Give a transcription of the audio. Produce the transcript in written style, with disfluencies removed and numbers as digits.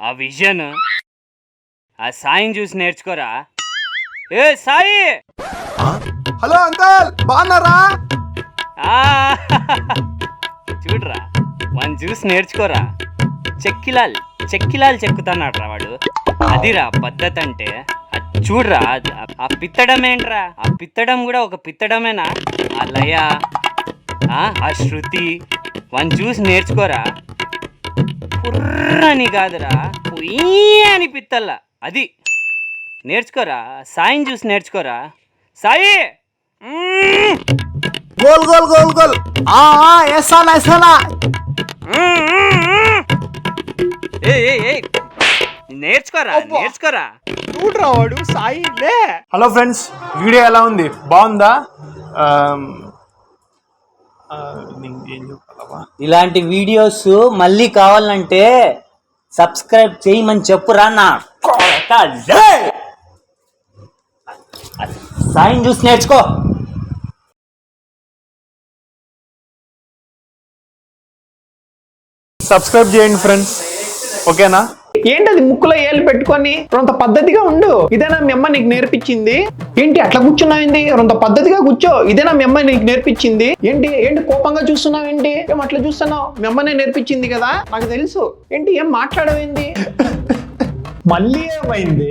ఆ విజన్, ఆ సాయిని చూసి నేర్చుకోరా. ఏ సాయి, హలో అంకల్, బాగున్నారా? ఆ, చూడరా వాడిని చూసి నేర్చుకోరా. చెక్కిలాల్ చెక్కుతున్నాడు రా వాడు. అదిరా పద్ధతి అంటే. అది చూడరా, ఆ పిత్తడం ఏంట్రా? ఆ పిత్తడం కూడా ఒక పిత్తడమేనా? ఆ లయ, ఆ శృతి, వాడిని చూసి నేర్చుకోరా. పుర్రని కాదురా, పొయ్యి అని పిత్తల్లా. అది నేర్చుకోరా. సాయిని చూసి నేర్చుకోరా. Sai, goal goal goal goal. వేసానా. నేర్చుకోరా. చూడరా వాడు సాయి లే. హలో ఫ్రెండ్స్, వీడియో ఎలా ఉంది? బాగుందా? ఏం చెప్పాలబ్బా? ఇలాంటి వీడియోస్ మళ్ళీ కావాలంటే సబ్స్క్రైబ్ చేయమని చెప్పురా నా సాయం చూసి నేర్చుకో. సబ్స్క్రైబ్ చేయండి ఫ్రెండ్స్, ఓకేనా? ఏంటది ముక్కులో ఏళ్ళు పెట్టుకొని రొంత పద్ధతిగా ఉండు. ఇదేనా మీ అమ్మ నీకు నేర్పించింది? ఏంటి అట్లా కూర్చున్నావు? రొంత పద్ధతిగా కూర్చో. ఇదేనా మీ అమ్మ నీకు నేర్పించింది? ఏంటి కోపంగా చూస్తున్నావు? ఏం అట్లా చూస్తున్నావు? మీ అమ్మనే నేర్పించింది కదా, నాకు తెలుసు. ఏం మాట్లాడవేంది? మళ్ళీ ఏమైంది?